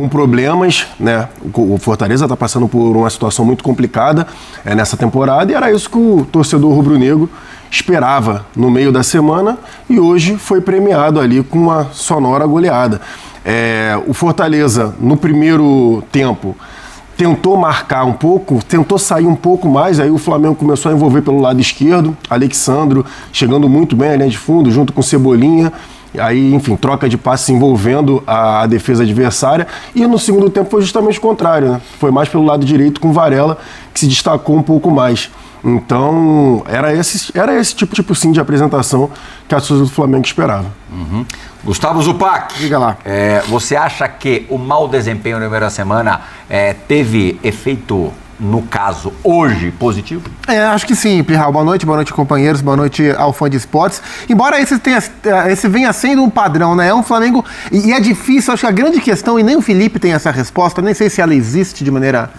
com problemas, né? O Fortaleza está passando por uma situação muito complicada nessa temporada e era isso que o torcedor rubro-negro esperava no meio da semana e hoje foi premiado ali com uma sonora goleada. O Fortaleza, no primeiro tempo, tentou marcar um pouco, tentou sair um pouco mais, aí o Flamengo começou a envolver pelo lado esquerdo, Alexandro chegando muito bem à linha de fundo, junto com Cebolinha, aí, enfim, troca de passes envolvendo a defesa adversária, e no segundo tempo foi justamente o contrário, né? Foi mais pelo lado direito com o Varela, que se destacou um pouco mais. Então, era esse tipo sim de apresentação que a torcida do Flamengo esperava. Uhum. Gustavo Zupac, diga lá. Você acha que o mau desempenho na primeira semana teve efeito, no caso, hoje, positivo? Acho que sim, Plihal. Boa noite, companheiros, boa noite ao fã de esportes. Embora esse venha sendo um padrão, né? É um Flamengo, e é difícil, acho que a grande questão, e nem o Felipe tem essa resposta, nem sei se ela existe de maneira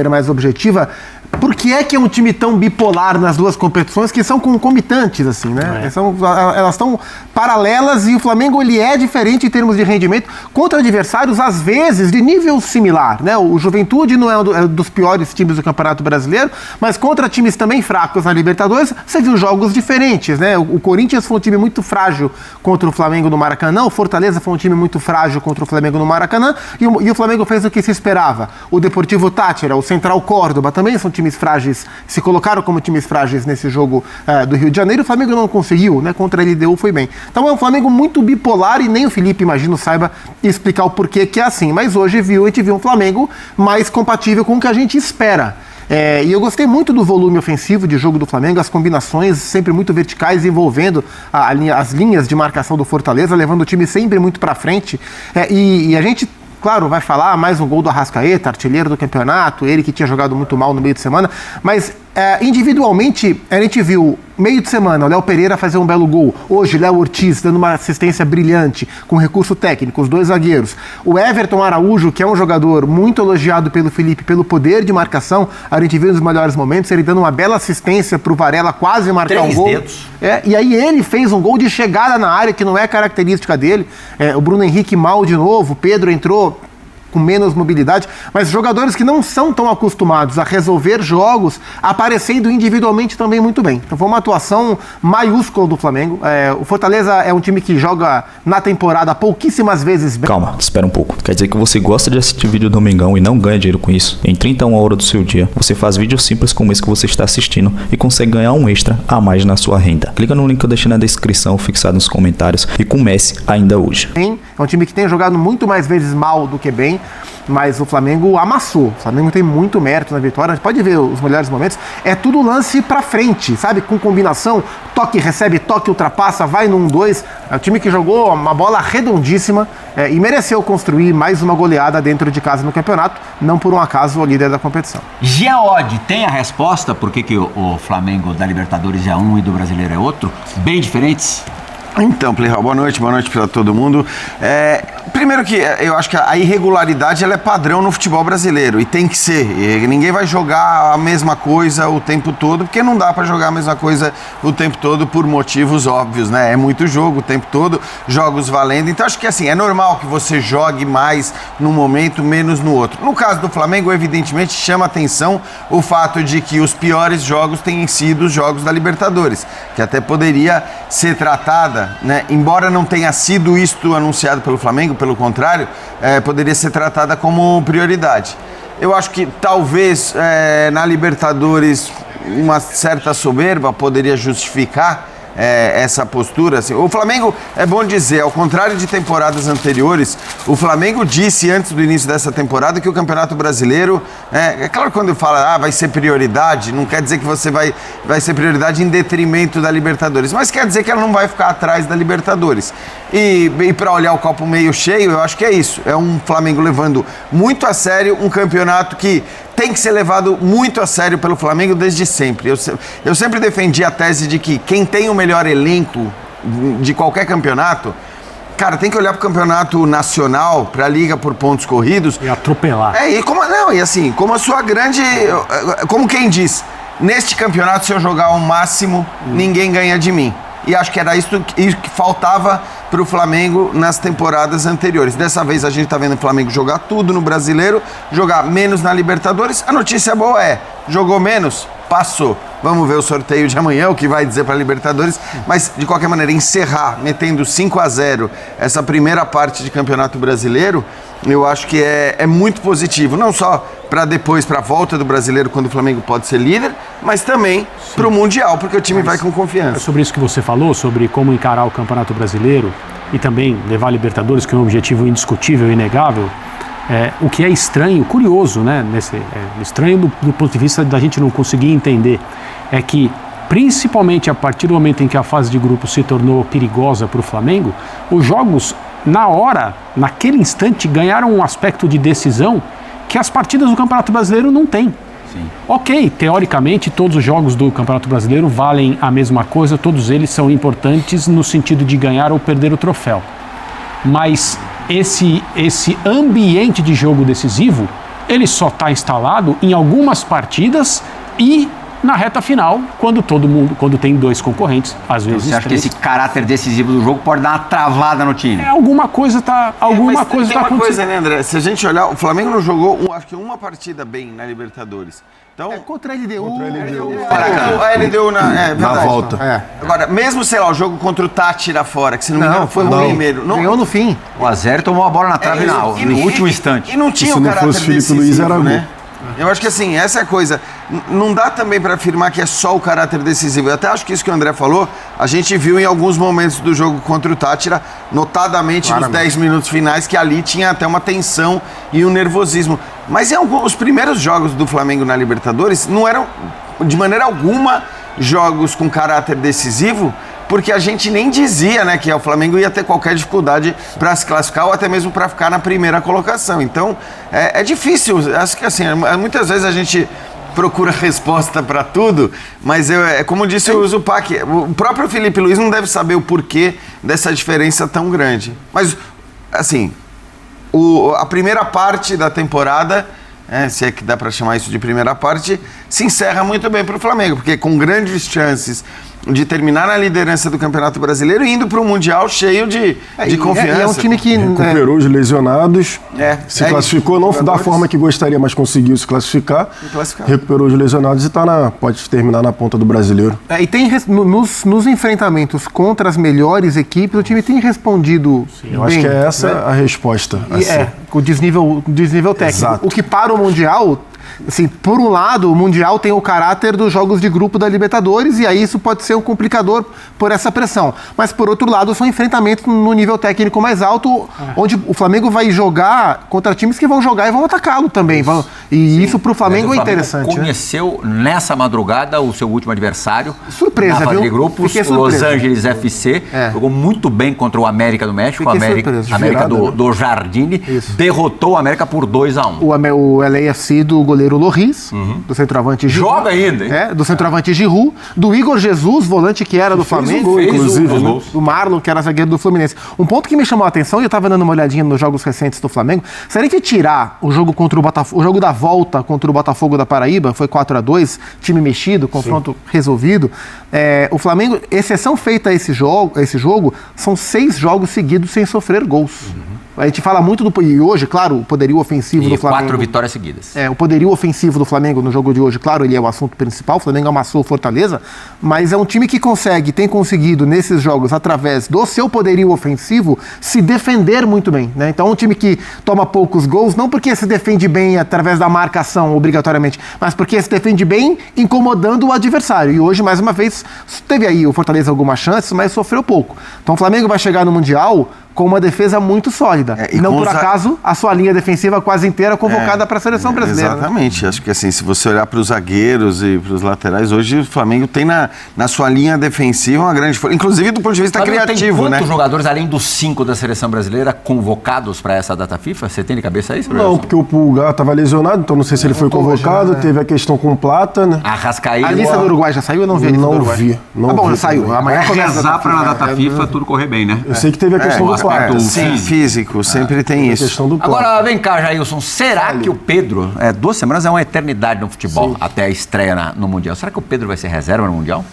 mais objetiva. Por que é um time tão bipolar nas duas competições que são concomitantes, assim, né? Elas estão paralelas e o Flamengo ele é diferente em termos de rendimento contra adversários, às vezes, de nível similar, né? O Juventude não é um dos piores times do Campeonato Brasileiro, mas contra times também fracos na Libertadores, você viu jogos diferentes, né? O Corinthians foi um time muito frágil contra o Flamengo no Maracanã, o Fortaleza foi um time muito frágil contra o Flamengo no Maracanã e o Flamengo fez o que se esperava. O Deportivo Táchira, o Central Córdoba também são times frágeis, se colocaram como times frágeis nesse jogo do Rio de Janeiro. O Flamengo não conseguiu, né? Contra a LDU foi bem. Então é um Flamengo muito bipolar e nem o Felipe, imagino, saiba explicar o porquê que é assim. Mas hoje a gente viu um Flamengo mais compatível com o que a gente espera. E eu gostei muito do volume ofensivo de jogo do Flamengo, as combinações sempre muito verticais, envolvendo as linhas de marcação do Fortaleza, levando o time sempre muito para frente. E a gente, claro, vai falar mais um gol do Arrascaeta, artilheiro do campeonato, ele que tinha jogado muito mal no meio de semana, mas individualmente a gente viu meio de semana o Léo Pereira fazer um belo gol, hoje Léo Ortiz dando uma assistência brilhante com recurso técnico, os dois zagueiros, o Everton Araújo, que é um jogador muito elogiado pelo Felipe pelo poder de marcação, a gente viu nos melhores momentos ele dando uma bela assistência para o Varela quase marcar um gol. 3 dedos. E aí ele fez um gol de chegada na área que não é característica dele. O Bruno Henrique mal de novo, o Pedro entrou com menos mobilidade, mas jogadores que não são tão acostumados a resolver jogos, aparecendo individualmente também muito bem. Então foi uma atuação maiúscula do Flamengo. O Fortaleza é um time que joga na temporada pouquíssimas vezes bem. Calma, espera um pouco. Quer dizer que você gosta de assistir vídeo do Domingão e não ganha dinheiro com isso? Em 31 horas do seu dia, você faz vídeos simples como esse que você está assistindo e consegue ganhar um extra a mais na sua renda. Clica no link que eu deixei na descrição, fixado nos comentários, e comece ainda hoje. É um time que tem jogado muito mais vezes mal do que bem, mas o Flamengo amassou. O Flamengo tem muito mérito na vitória. A gente pode ver os melhores momentos. É tudo lance pra frente, sabe? Com combinação, toque, recebe, toque, ultrapassa, vai no 1-2. É um time que jogou uma bola redondíssima e mereceu construir mais uma goleada dentro de casa no campeonato, não por um acaso o líder da competição. Geode tem a resposta por que o Flamengo da Libertadores é um e do Brasileiro é outro? Bem diferentes? Então, Plihal, boa noite para todo mundo. Primeiro que eu acho que a irregularidade ela é padrão no futebol brasileiro e tem que ser. Ninguém vai jogar a mesma coisa o tempo todo, porque não dá para jogar a mesma coisa o tempo todo por motivos óbvios, né? É muito jogo o tempo todo, jogos valendo. Então acho que assim, é normal que você jogue mais num momento, menos no outro. No caso do Flamengo, evidentemente, chama atenção o fato de que os piores jogos tenham sido os jogos da Libertadores, que até poderia ser tratada, né? Embora não tenha sido isto anunciado pelo Flamengo, pelo contrário, poderia ser tratada como prioridade. Eu acho que talvez na Libertadores uma certa soberba poderia justificar essa postura. Assim. O Flamengo, é bom dizer, ao contrário de temporadas anteriores, o Flamengo disse antes do início dessa temporada que o Campeonato Brasileiro, é claro que quando fala vai ser prioridade, não quer dizer que você vai ser prioridade em detrimento da Libertadores, mas quer dizer que ela não vai ficar atrás da Libertadores. E para olhar o copo meio cheio, eu acho que é isso. É um Flamengo levando muito a sério um campeonato que tem que ser levado muito a sério pelo Flamengo desde sempre. Eu sempre defendi a tese de que quem tem o melhor elenco de qualquer campeonato, cara, tem que olhar para o campeonato nacional, para a liga por pontos corridos. E atropelar. Como a sua grande... Como quem diz, neste campeonato, se eu jogar ao máximo, ninguém ganha de mim. e acho que era isso que faltava para o Flamengo nas temporadas anteriores. Dessa vez a gente está vendo o Flamengo jogar tudo no Brasileiro, jogar menos na Libertadores. A notícia boa é, jogou menos, passou. Vamos ver o sorteio de amanhã, o que vai dizer para a Libertadores. Mas, de qualquer maneira, encerrar metendo 5-0 essa primeira parte de Campeonato Brasileiro, eu acho que é muito positivo. Não só para depois, para a volta do Brasileiro, quando o Flamengo pode ser líder, mas também para o Mundial, porque o time vai com confiança. É sobre isso que você falou, sobre como encarar o Campeonato Brasileiro e também levar a Libertadores, que é um objetivo indiscutível e inegável. O que é estranho, curioso, né? Estranho do ponto de vista da gente não conseguir entender, é que, principalmente a partir do momento em que a fase de grupo se tornou perigosa para o Flamengo, os jogos, na hora, naquele instante, ganharam um aspecto de decisão que as partidas do Campeonato Brasileiro não têm. Sim. Ok, teoricamente, todos os jogos do Campeonato Brasileiro valem a mesma coisa, todos eles são importantes no sentido de ganhar ou perder o troféu. Mas esse ambiente de jogo decisivo, ele só está instalado em algumas partidas e na reta final, quando tem dois concorrentes, às vezes você acha que esse caráter decisivo do jogo pode dar uma travada no time? Alguma coisa tá acontecendo. Tem uma coisa, né, André? Se a gente olhar, o Flamengo não jogou, acho que uma partida bem na Libertadores. Então, contra a LDU. A LDU na volta. Agora, mesmo, sei lá, o jogo contra o Tátira fora, que se não me engano foi ruim mesmo. Ganhou no fim. O 1-0 tomou a bola na trave no último instante. E não tinha o caráter decisivo, Luiz era né? Eu acho que assim, essa é a coisa. Não dá também para afirmar que é só o caráter decisivo. Eu até acho que isso que o André falou, a gente viu em alguns momentos do jogo contra o Tátira, notadamente nos 10 minutos finais, que ali tinha até uma tensão e um nervosismo. Mas os primeiros jogos do Flamengo na Libertadores não eram, de maneira alguma, jogos com caráter decisivo, porque a gente nem dizia, né, que o Flamengo ia ter qualquer dificuldade para se classificar ou até mesmo para ficar na primeira colocação. Então, é difícil. Acho que assim, muitas vezes a gente procura resposta para tudo, mas como disse o Zupac, o próprio Felipe Luiz não deve saber o porquê dessa diferença tão grande. Mas, assim, a primeira parte da temporada, se é que dá para chamar isso de primeira parte, se encerra muito bem para o Flamengo, porque com grandes chances de terminar na liderança do Campeonato Brasileiro e indo para o Mundial cheio de confiança. É um time que recuperou os lesionados, se classificou não da forma que gostaria, mas conseguiu se classificar. Recuperou os lesionados e pode terminar na ponta do Brasileiro. E tem nos enfrentamentos contra as melhores equipes, o time tem respondido bem. Eu acho que é essa a resposta. Com desnível técnico. Exato. O que para o Mundial... Assim, por um lado, o Mundial tem o caráter dos jogos de grupo da Libertadores e aí isso pode ser um complicador por essa pressão. Mas, por outro lado, são enfrentamentos no nível técnico mais alto, onde o Flamengo vai jogar contra times que vão jogar e vão atacá-lo também. Isso para o Flamengo é interessante. Conheceu nessa madrugada o seu último adversário. Surpresa, na fase de grupos, o Los Angeles FC. Jogou muito bem contra o América do México, o América do Jardine. Derrotou o América por 2-1. O LAFC do goleiro Loris, do centroavante Giroud. Joga ainda, hein? Do centroavante Giroud, do Igor Jesus, volante que era do Flamengo, inclusive, do Marlon, que era zagueiro do Fluminense. Um ponto que me chamou a atenção, e eu estava dando uma olhadinha nos jogos recentes do Flamengo, se a gente tirar o jogo contra o Botafogo, o jogo da volta contra o Botafogo da Paraíba, foi 4-2, time mexido, confronto resolvido, o Flamengo, exceção feita a esse jogo, são 6 jogos seguidos sem sofrer gols. A gente fala muito e hoje, claro, o poderio ofensivo do Flamengo... 4 vitórias seguidas. O poderio ofensivo do Flamengo no jogo de hoje, claro, ele é o assunto principal, o Flamengo amassou o Fortaleza, mas é um time que tem conseguido nesses jogos, através do seu poderio ofensivo, se defender muito bem, né? Então é um time que toma poucos gols, não porque se defende bem através da marcação, obrigatoriamente, mas porque se defende bem incomodando o adversário. E hoje, mais uma vez, teve aí o Fortaleza algumas chances, mas sofreu pouco. Então o Flamengo vai chegar no Mundial com uma defesa muito sólida. Não por acaso, a sua linha defensiva quase inteira convocada para a seleção brasileira. Exatamente. Né? Acho que assim, se você olhar para os zagueiros e para os laterais, hoje o Flamengo tem na sua linha defensiva uma grande força, inclusive do ponto de vista criativo, tem quantos jogadores, além dos 5 da seleção brasileira, convocados para essa data FIFA? Você tem de cabeça isso? Não, porque o Pulgar estava lesionado, então não sei se ele foi convocado, teve a questão com o Plata, né? Arrascaeta. A lista do Uruguai já saiu ou não vi? Não vi. Bom, já saiu. Amanhã começa rezar para na data FIFA tudo correr bem, né? Eu sei que teve a questão do Plata. Físico, sempre tem isso. Agora, vem cá, Jailson, será que o Pedro... 2 semanas é uma eternidade no futebol, até a estreia no Mundial. Será que o Pedro vai ser reserva no Mundial?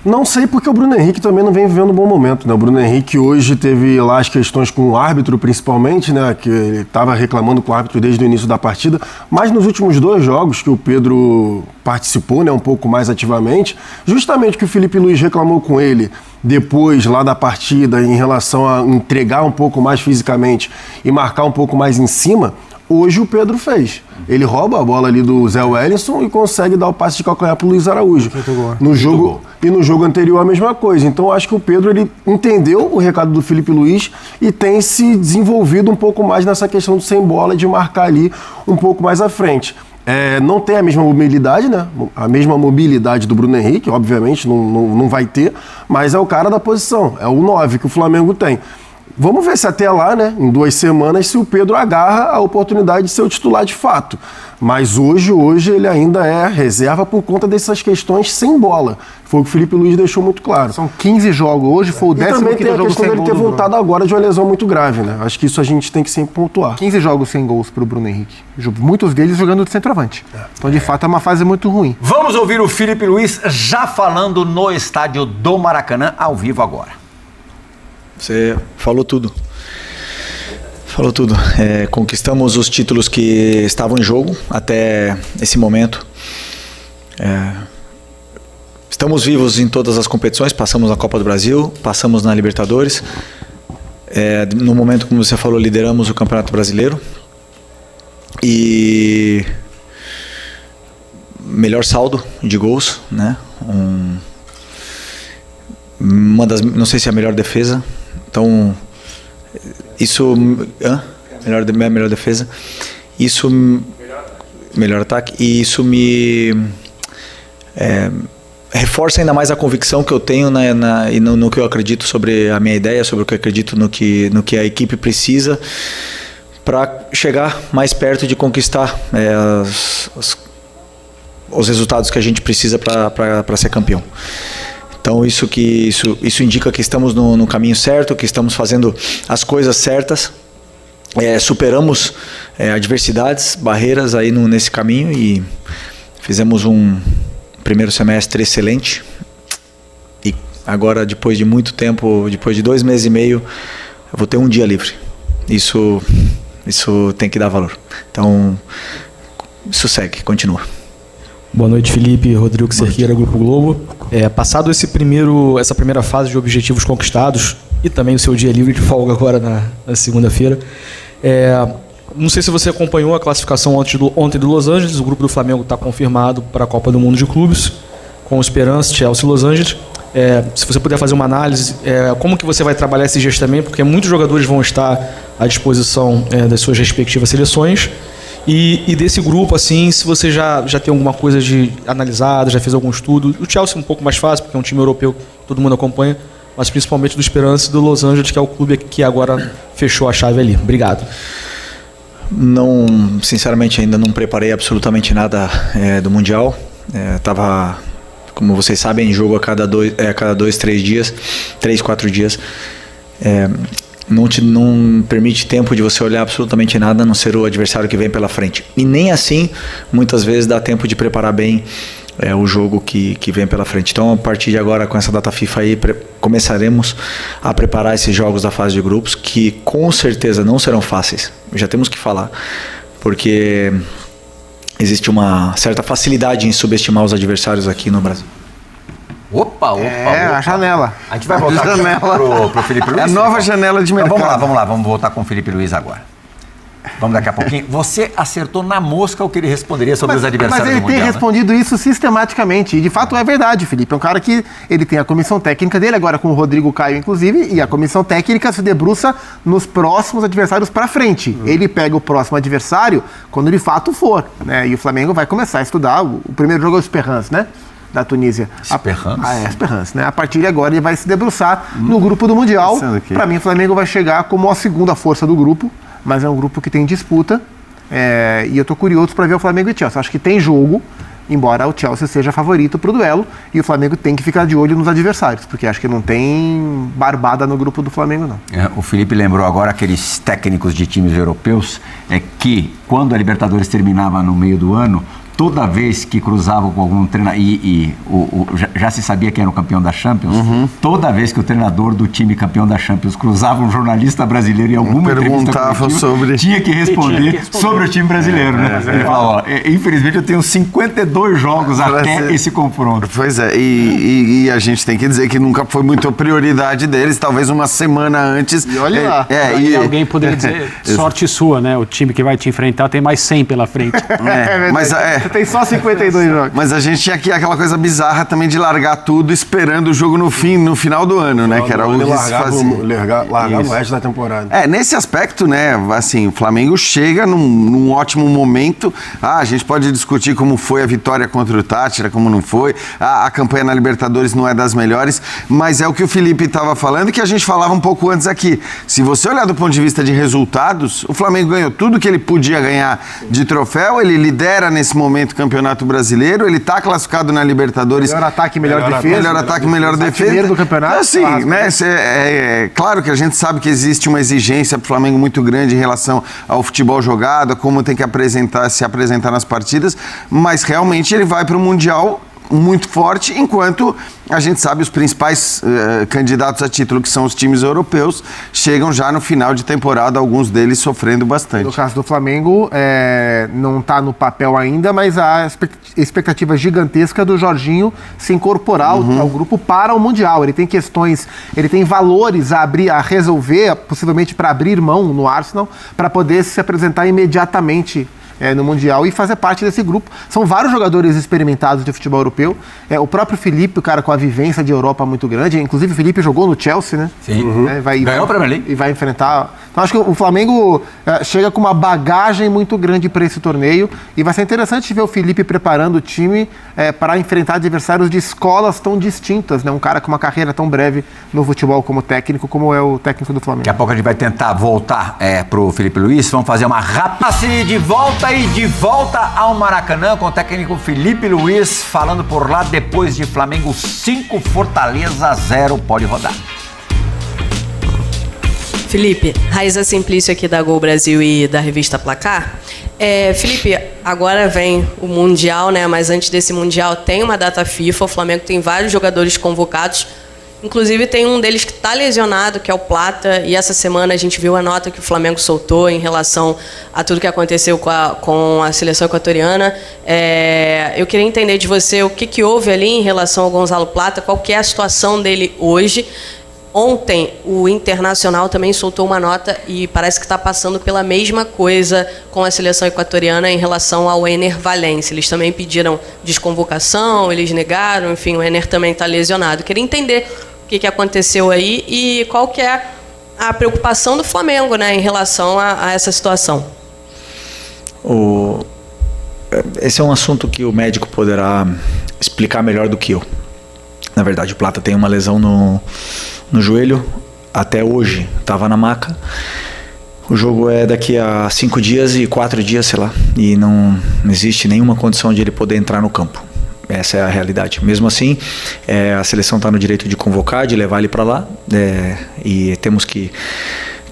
Não sei, porque o Bruno Henrique também não vem vivendo um bom momento, né? O Bruno Henrique hoje teve lá as questões com o árbitro, principalmente, né? Que ele estava reclamando com o árbitro desde o início da partida, mas nos últimos 2 jogos que o Pedro participou, né, um pouco mais ativamente, justamente que o Felipe Luiz reclamou com ele depois lá da partida em relação a entregar um pouco mais fisicamente e marcar um pouco mais em cima, hoje o Pedro fez. Ele rouba a bola ali do Zé Wellison e consegue dar o passe de calcanhar para o Luiz Araújo. No jogo anterior a mesma coisa. Então acho que o Pedro ele entendeu o recado do Felipe Luiz e tem se desenvolvido um pouco mais nessa questão do sem bola, de marcar ali um pouco mais à frente. Não tem a mesma mobilidade, né? A mesma mobilidade do Bruno Henrique, obviamente, não vai ter, mas é o cara da posição, é o 9 que o Flamengo tem. Vamos ver se até lá, né, em 2 semanas, se o Pedro agarra a oportunidade de ser o titular de fato. Mas hoje ele ainda é reserva por conta dessas questões sem bola. Foi o que o Felipe Luiz deixou muito claro. São 15 jogos hoje, foi o 15º jogo sem gol. E também tem a questão dele ter voltado agora de uma lesão muito grave, né? Acho que isso a gente tem que sempre pontuar. 15 jogos sem gols para o Bruno Henrique. Muitos deles jogando de centroavante. Então, de fato, é uma fase muito ruim. Vamos ouvir o Felipe Luiz já falando no estádio do Maracanã, ao vivo agora. Você falou tudo. Falou tudo. Conquistamos os títulos que estavam em jogo até esse momento. Estamos vivos em todas as competições. Passamos na Copa do Brasil, passamos na Libertadores. No momento, como você falou, lideramos o Campeonato Brasileiro. E melhor saldo de gols, né? Não sei se é a melhor defesa. Então, isso... Melhor defesa. Isso... Melhor ataque. E isso me... reforça ainda mais a convicção que eu tenho no que eu acredito sobre a minha ideia, sobre o que eu acredito no que a equipe precisa para chegar mais perto de conquistar os resultados que a gente precisa para ser campeão. Então isso indica que estamos no caminho certo, que estamos fazendo as coisas certas, superamos adversidades, barreiras aí nesse caminho e fizemos um primeiro semestre excelente. E agora, depois de muito tempo, depois de 2 meses e meio, eu vou ter um dia livre. Isso tem que dar valor. Então, isso segue, continua. Boa noite, Felipe. Rodrigo Cerqueira, Grupo Globo. Passado essa primeira fase de objetivos conquistados e também o seu dia livre de folga agora na segunda-feira, não sei se você acompanhou a classificação ontem do Los Angeles. O grupo do Flamengo está confirmado para a Copa do Mundo de Clubes, com Esperance, Chelsea e Los Angeles. Se você puder fazer uma análise, como que você vai trabalhar esses dias também, porque muitos jogadores vão estar à disposição das suas respectivas seleções. E desse grupo, assim, se você já tem alguma coisa analisada, já fez algum estudo. O Chelsea é um pouco mais fácil, porque é um time europeu que todo mundo acompanha, mas principalmente do Esperance e do Los Angeles, que é o clube que agora fechou a chave ali. Obrigado. Não, sinceramente, ainda não preparei absolutamente nada do Mundial. Tava, como vocês sabem, em jogo a cada 2, 3 dias, 3, 4 dias. Não permite tempo de você olhar absolutamente nada, a não ser o adversário que vem pela frente. E nem assim, muitas vezes, dá tempo de preparar bem o jogo que vem pela frente. Então, a partir de agora, com essa data FIFA aí, começaremos a preparar esses jogos da fase de grupos, que com certeza não serão fáceis. Já temos que falar, porque existe uma certa facilidade em subestimar os adversários aqui no Brasil. Opa. A janela. A gente vai voltar pro Felipe Luiz. É a nova janela de mercado. Então, vamos lá, vamos voltar com o Felipe Luiz agora. Vamos daqui a pouquinho. Você acertou na mosca o que ele responderia sobre os adversários do Mundial. Mas ele tem respondido isso sistematicamente. E de fato é verdade, Felipe. É um cara que ele tem a comissão técnica dele, agora com o Rodrigo Caio, inclusive, e a comissão técnica se debruça nos próximos adversários para frente. Ele pega o próximo adversário quando de fato for, né? E o Flamengo vai começar a estudar. O primeiro jogo é o Esperance, né? Da Tunísia. Esperance, né? A partir de agora ele vai se debruçar no grupo do Mundial. Para mim, o Flamengo vai chegar como a segunda força do grupo, mas é um grupo que tem disputa. E eu tô curioso para ver o Flamengo e o Chelsea. Acho que tem jogo, embora o Chelsea seja favorito pro duelo, e o Flamengo tem que ficar de olho nos adversários, porque acho que não tem barbada no grupo do Flamengo, não. O Felipe lembrou agora aqueles técnicos de times europeus que, quando a Libertadores terminava no meio do ano, toda vez que cruzavam com algum treinador, já se sabia quem era o campeão da Champions, toda vez que o treinador do time campeão da Champions cruzava um jornalista brasileiro em alguma entrevista coletiva, tinha que responder sobre o time brasileiro, né? Ele falava, infelizmente eu tenho 52 jogos até esse confronto. Pois é, e a gente tem que dizer que nunca foi muito a prioridade deles, talvez uma semana antes. E olha lá. E alguém poderia dizer, sorte sua, né? O time que vai te enfrentar tem mais 100 pela frente. Mas você tem só 52 jogos. Mas a gente tinha aqui aquela coisa bizarra também de largar tudo esperando o jogo no final do ano, né? Que era o que se fazia. Largar o resto da temporada. Nesse aspecto, né? Assim, o Flamengo chega num ótimo momento. A gente pode discutir como foi a vitória contra o Tátira, como não foi. A campanha na Libertadores não é das melhores, mas é o que o Felipe estava falando e que a gente falava um pouco antes aqui. Se você olhar do ponto de vista de resultados, o Flamengo ganhou tudo que ele podia ganhar de troféu, ele lidera nesse momento o Campeonato Brasileiro, ele está classificado na Libertadores. Melhor ataque, melhor defesa. Melhor ataque, melhor defesa. Primeiro do campeonato. Assim, né? Claro que a gente sabe que existe uma exigência para o Flamengo muito grande em relação ao futebol jogado, a como tem que se apresentar nas partidas, mas realmente ele vai para o Mundial muito forte, enquanto a gente sabe os principais candidatos a título, que são os times europeus, chegam já no final de temporada, alguns deles sofrendo bastante. No caso do Flamengo, não está no papel ainda, mas há expectativa gigantesca do Jorginho se incorporar ao grupo para o Mundial. Ele tem questões, ele tem valores a resolver, possivelmente para abrir mão no Arsenal, para poder se apresentar imediatamente no Mundial e fazer parte desse grupo. São vários jogadores experimentados de futebol europeu. O próprio Felipe, o cara com a vivência de Europa muito grande. Inclusive o Felipe jogou no Chelsea, né? Sim. Ganhou a Premier League. E vai enfrentar... Então acho que o Flamengo chega com uma bagagem muito grande para esse torneio e vai ser interessante ver o Felipe preparando o time para enfrentar adversários de escolas tão distintas, né? Um cara com uma carreira tão breve no futebol como técnico, como é o técnico do Flamengo. Daqui a pouco a gente vai tentar voltar pro Felipe Luiz. Vamos fazer uma rápida de volta e de volta ao Maracanã com o técnico Felipe Luiz falando por lá depois de Flamengo 5, Fortaleza 0. Pode rodar. Felipe, Raíza Simplício aqui da Gol Brasil e da revista Placar. Felipe, agora vem o Mundial, né? Mas antes desse Mundial tem uma data FIFA, o Flamengo tem vários jogadores convocados. Inclusive tem um deles que está lesionado, que é o Plata, e essa semana a gente viu a nota que o Flamengo soltou em relação a tudo que aconteceu com a seleção equatoriana. Eu queria entender de você o que houve ali em relação ao Gonzalo Plata, qual que é a situação dele hoje. Ontem o Internacional também soltou uma nota e parece que está passando pela mesma coisa com a seleção equatoriana em relação ao Ener Valencia. Eles também pediram desconvocação, eles negaram, enfim, o Ener também está lesionado. Queria entender o que aconteceu aí e qual que é a preocupação do Flamengo, né, em relação a essa situação. Esse é um assunto que o médico poderá explicar melhor do que eu. Na verdade, o Plata tem uma lesão no joelho, até hoje estava na maca. O jogo é daqui a 5 dias e 4 dias, sei lá, e não existe nenhuma condição de ele poder entrar no campo. Essa é a realidade. Mesmo assim, a seleção está no direito de convocar, de levar ele para lá, e temos que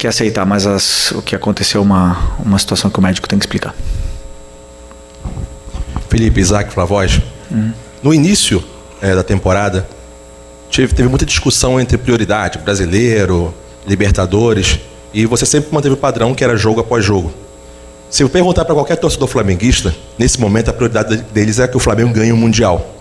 aceitar, mas o que aconteceu é uma situação que o médico tem que explicar. Felipe, Isaac, Flavoz, no início da temporada, teve muita discussão entre prioridade, brasileiro, Libertadores, e você sempre manteve o padrão que era jogo após jogo. Se eu perguntar para qualquer torcedor flamenguista, nesse momento a prioridade deles é que o Flamengo ganhe o Mundial.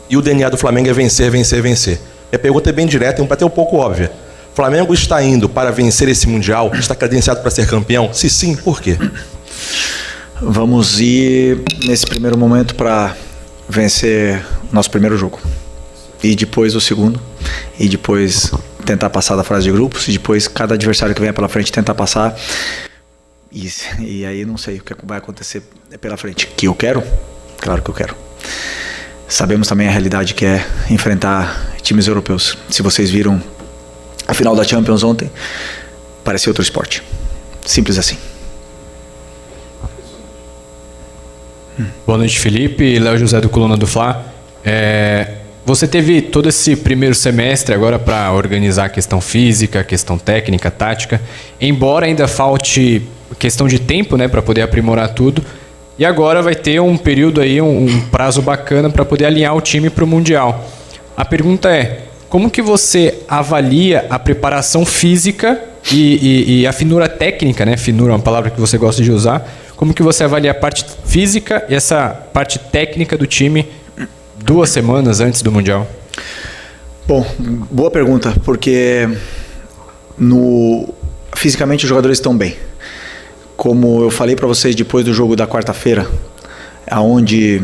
E o DNA do Flamengo é vencer, vencer, vencer. Minha pergunta é bem direta e até um pouco óbvia. O Flamengo está indo para vencer esse Mundial? Está credenciado para ser campeão? Se sim, por quê? Vamos ir, nesse primeiro momento, para vencer nosso primeiro jogo. E depois o segundo, e depois tentar passar da fase de grupos, e depois cada adversário que venha pela frente tentar passar. E aí não sei o que vai acontecer pela frente. Que eu quero? Claro que eu quero. Sabemos também a realidade que é enfrentar times europeus. Se vocês viram a final da Champions ontem, parecia outro esporte. Simples assim. Boa noite, Felipe. Léo José do Coluna do Fla. Você teve todo esse primeiro semestre agora para organizar a questão física, a questão técnica, tática. Embora ainda falte questão de tempo, né, para poder aprimorar tudo, E agora vai ter um período aí, um prazo bacana para poder alinhar o time para o Mundial. A pergunta é, como que você avalia a preparação física e a finura técnica, né? Finura é uma palavra que você gosta de usar. Como que você avalia a parte física e essa parte técnica do time 2 semanas antes do Mundial? Bom, boa pergunta, porque fisicamente os jogadores estão bem. Como eu falei para vocês depois do jogo da quarta-feira, aonde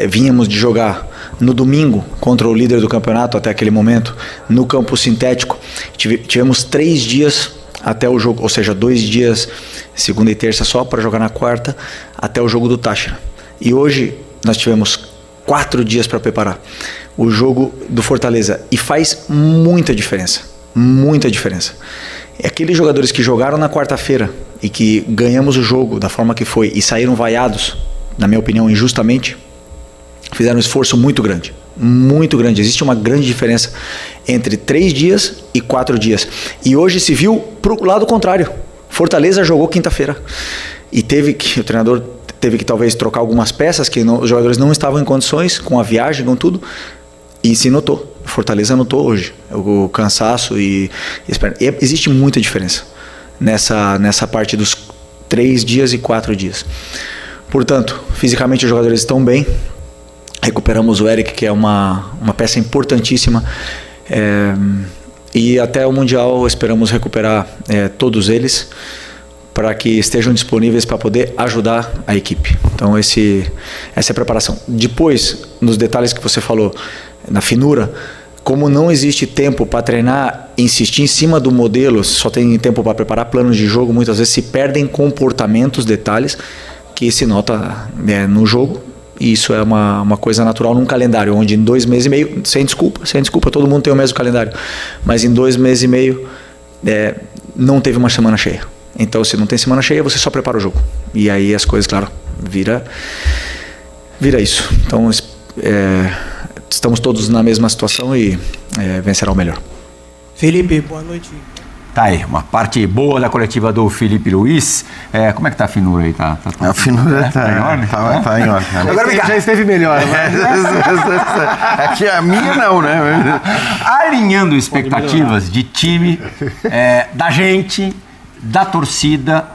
vínhamos de jogar no domingo contra o líder do campeonato até aquele momento, no campo sintético, tivemos 3 dias até o jogo, ou seja, 2 dias, segunda e terça só, para jogar na quarta, até o jogo do Táchira. E hoje nós tivemos 4 dias para preparar o jogo do Fortaleza, e faz muita diferença, muita diferença. Aqueles jogadores que jogaram na quarta-feira e que ganhamos o jogo da forma que foi e saíram vaiados, na minha opinião, injustamente, fizeram um esforço muito grande. Muito grande. Existe uma grande diferença entre 3 dias e 4 dias. E hoje se viu pro lado contrário. Fortaleza jogou quinta-feira. E o treinador teve que talvez trocar algumas peças que os jogadores não estavam em condições, com a viagem, com tudo. E se notou. Fortaleza notou hoje o cansaço e existe muita diferença nessa parte dos 3 dias e 4 dias. Portanto, fisicamente os jogadores estão bem. Recuperamos o Eric, que é uma peça importantíssima. E até o Mundial esperamos recuperar todos eles para que estejam disponíveis para poder ajudar a equipe. Então essa é a preparação. Depois, nos detalhes que você falou, na finura, como não existe tempo para treinar, insistir em cima do modelo, só tem tempo para preparar planos de jogo, muitas vezes se perdem comportamentos, detalhes que se nota no jogo. E isso é uma coisa natural num calendário, onde em 2 meses e meio, sem desculpa, todo mundo tem o mesmo calendário, mas em 2 meses e meio não teve uma semana cheia. Então, se não tem semana cheia, você só prepara o jogo. E aí as coisas, claro, vira isso. Então, estamos todos na mesma situação e vencerá o melhor. Felipe, boa noite. Tá aí, uma parte boa da coletiva do Felipe Luiz. Como é que tá a finura aí? A finura tá em ordem? Tá em ordem. Agora vem cá. Já esteve melhor. É que a minha não, né? Alinhando expectativas de time, da gente, da torcida,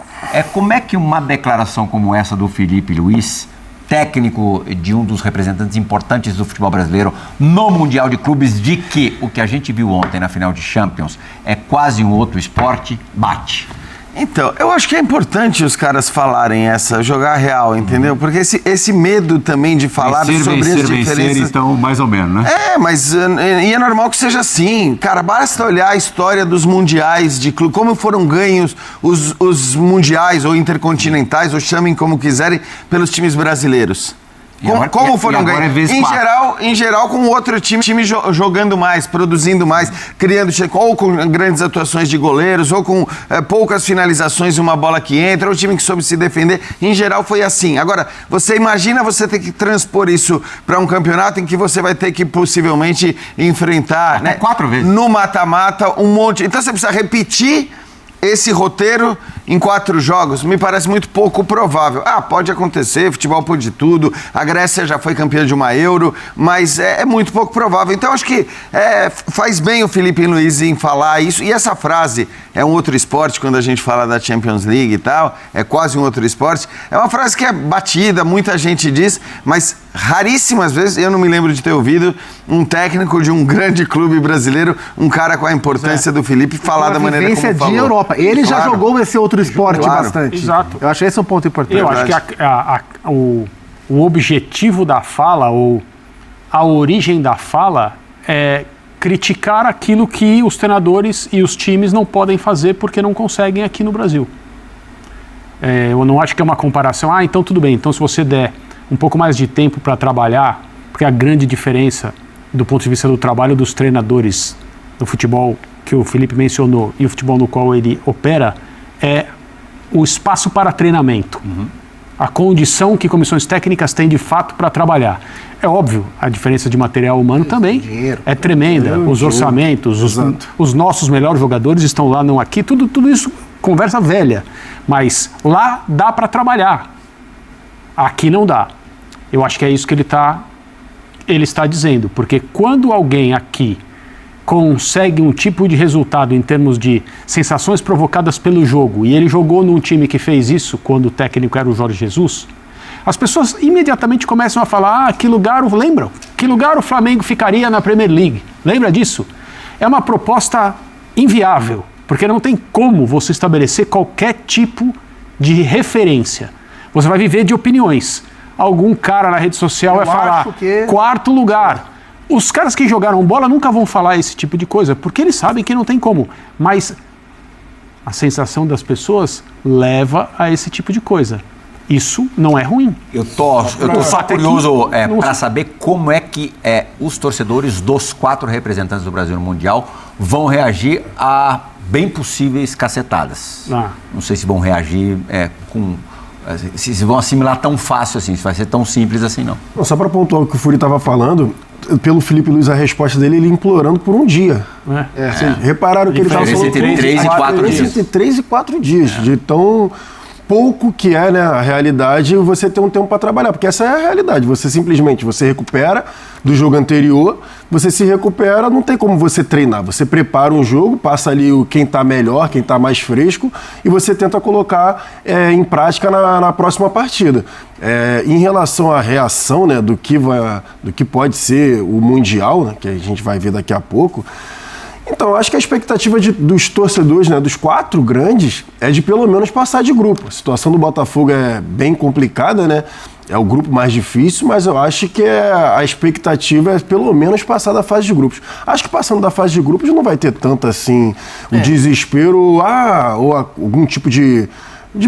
como é que uma declaração como essa do Felipe Luiz, técnico de um dos representantes importantes do futebol brasileiro no Mundial de Clubes, de que o que a gente viu ontem na final de Champions é quase um outro esporte, bate? Então, eu acho que é importante os caras falarem jogar real, entendeu? Porque esse medo também de falar sobre as diferenças... então, mais ou menos, né? Mas é normal que seja assim. Cara, basta olhar a história dos mundiais de clube, como foram ganhos os mundiais ou intercontinentais, ou chamem como quiserem, pelos times brasileiros. Como foram ganhos? Em geral, com outro time jogando mais, produzindo mais, criando, ou com grandes atuações de goleiros, ou com poucas finalizações e uma bola que entra, ou time que soube se defender. Em geral foi assim. Agora, você imagina você ter que transpor isso para um campeonato em que você vai ter que possivelmente enfrentar... Até 4 vezes. No mata-mata, um monte... Então você precisa repetir esse roteiro em 4 jogos. Me parece muito pouco provável. Pode acontecer, futebol pode tudo, a Grécia já foi campeã de uma Euro, mas é muito pouco provável. Então acho que faz bem o Felipe Luiz em falar isso. E essa frase, é um outro esporte, quando a gente fala da Champions League e tal, é quase um outro esporte, é uma frase que é batida, muita gente diz, mas raríssimas vezes, eu não me lembro de ter ouvido um técnico de um grande clube brasileiro, um cara com a importância do Felipe, falar da maneira como falou. De Europa. Ele já jogou esse outro esporte bastante. Exato. Eu acho que esse é um ponto importante. Eu acho que o objetivo da fala, ou a origem da fala, é criticar aquilo que os treinadores e os times não podem fazer porque não conseguem aqui no Brasil. Eu não acho que é uma comparação, então tudo bem, então se você der um pouco mais de tempo para trabalhar, porque a grande diferença do ponto de vista do trabalho dos treinadores do futebol que o Felipe mencionou e o futebol no qual ele opera é o espaço para treinamento. A condição que comissões técnicas têm de fato para trabalhar. É óbvio, a diferença de material humano também é tremenda. Os orçamentos, os nossos melhores jogadores estão lá, não aqui, tudo isso conversa velha. Mas lá dá para trabalhar. Aqui não dá. Eu acho que é isso que ele está dizendo, porque quando alguém aqui consegue um tipo de resultado em termos de sensações provocadas pelo jogo, e ele jogou num time que fez isso quando o técnico era o Jorge Jesus, as pessoas imediatamente começam a falar, que lugar o Flamengo ficaria na Premier League? Lembra disso? É uma proposta inviável, porque não tem como você estabelecer qualquer tipo de referência. Você vai viver de opiniões. Algum cara na rede social vai falar, quarto lugar. Os caras que jogaram bola nunca vão falar esse tipo de coisa, porque eles sabem que não tem como. Mas a sensação das pessoas leva a esse tipo de coisa. Isso não é ruim. Eu tô só curioso para saber como é que os torcedores dos 4 representantes do Brasil no Mundial vão reagir a bem possíveis cacetadas. Não sei se vão reagir se vão assimilar tão fácil assim, se vai ser tão simples assim, não. Só para pontuar o que o Furi estava falando, pelo Felipe Luiz, a resposta dele, ele implorando por um dia. Vocês repararam que ele estava falando entre 3 e 4 dias. Entre 3 e 4 dias, de tão pouco que é, né, a realidade, você ter um tempo para trabalhar, porque essa é a realidade. Você simplesmente recupera do jogo anterior, você se recupera, não tem como você treinar. Você prepara um jogo, passa ali quem está melhor, quem está mais fresco, e você tenta colocar em prática na próxima partida. Em relação à reação, né, do que pode ser o Mundial, né, que a gente vai ver daqui a pouco, então, acho que a expectativa dos torcedores, né, dos 4 grandes, é de pelo menos passar de grupo. A situação do Botafogo é bem complicada, né? É o grupo mais difícil, mas eu acho que a expectativa é pelo menos passar da fase de grupos. Acho que passando da fase de grupos não vai ter tanto assim o desespero ou algum tipo de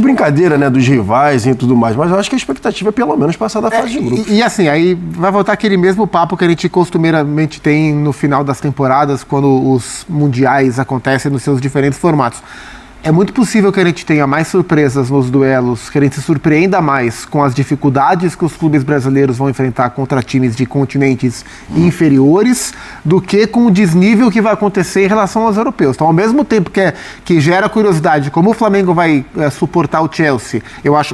brincadeira, né, dos rivais e tudo mais, mas eu acho que a expectativa é pelo menos passar da fase de grupos. E assim, aí vai voltar aquele mesmo papo que a gente costumeiramente tem no final das temporadas, quando os mundiais acontecem nos seus diferentes formatos. É muito possível que a gente tenha mais surpresas nos duelos, que a gente se surpreenda mais com as dificuldades que os clubes brasileiros vão enfrentar contra times de continentes inferiores, do que com o desnível que vai acontecer em relação aos europeus. Então, ao mesmo tempo que gera curiosidade como o Flamengo vai suportar o Chelsea,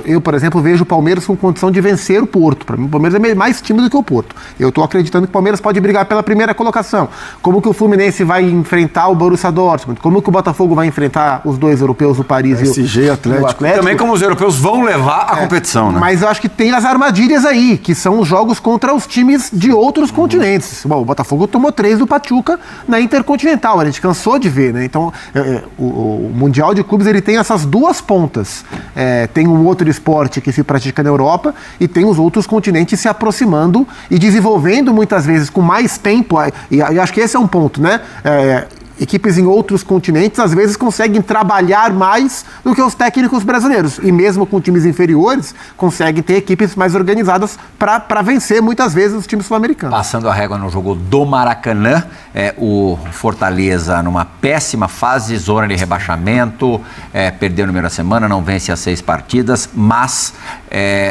eu, por exemplo, vejo o Palmeiras com condição de vencer o Porto. Para mim, o Palmeiras é mais time do que o Porto. Eu estou acreditando que o Palmeiras pode brigar pela primeira colocação. Como que o Fluminense vai enfrentar o Borussia Dortmund? Como que o Botafogo vai enfrentar os dois europeus, o Paris PSG, e o Atlético. Também como os europeus vão levar a competição, né? Mas eu acho que tem as armadilhas aí, que são os jogos contra os times de outros continentes. Bom, o Botafogo tomou 3 do Pachuca na Intercontinental, a gente cansou de ver, né? Então, o Mundial de Clubes, ele tem essas duas pontas. Tem um outro esporte que se pratica na Europa e tem os outros continentes se aproximando e desenvolvendo muitas vezes com mais tempo. E acho que esse é um ponto, né? Equipes em outros continentes, às vezes, conseguem trabalhar mais do que os técnicos brasileiros. E mesmo com times inferiores, conseguem ter equipes mais organizadas para vencer, muitas vezes, os times sul-americanos. Passando a régua no jogo do Maracanã, o Fortaleza numa péssima fase, zona de rebaixamento, perdeu no meio da semana, não vence as 6 partidas, mas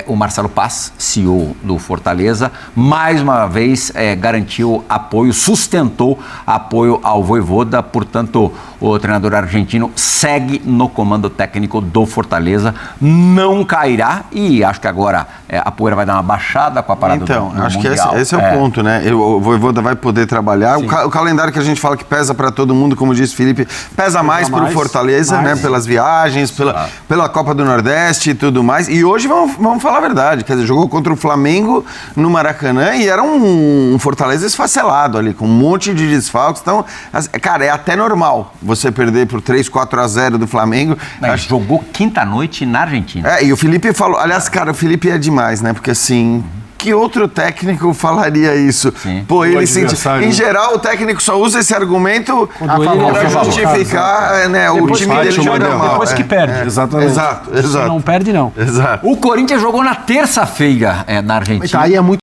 o Marcelo Paz, CEO do Fortaleza, mais uma vez garantiu apoio, sustentou apoio ao Vojvoda. Portanto, o treinador argentino segue no comando técnico do Fortaleza, não cairá, e acho que agora a poeira vai dar uma baixada com a parada do Mundial. Acho que esse é o ponto, né? O Vojvoda vai poder trabalhar. O calendário que a gente fala que pesa para todo mundo, como disse o Felipe, pesa mais para o Fortaleza, né? Pelas viagens, pela Copa do Nordeste e tudo mais. E hoje, vamos falar a verdade, quer dizer, jogou contra o Flamengo no Maracanã e era um Fortaleza esfacelado ali, com um monte de desfalques. Então, cara, é até normal você perder por 3-4-0 do Flamengo. Jogou quinta-noite na Argentina. E o Felipe falou, aliás, cara, o Felipe é demais, né? Porque assim, que outro técnico falaria isso? Sim. Pô, ele sente... Em geral, o técnico só usa esse argumento para justificar, né? O time dele joga mal. Depois que perde. Exatamente. Exato. Não perde, não. Exato. O Corinthians jogou na terça-feira na Argentina. Aí é muito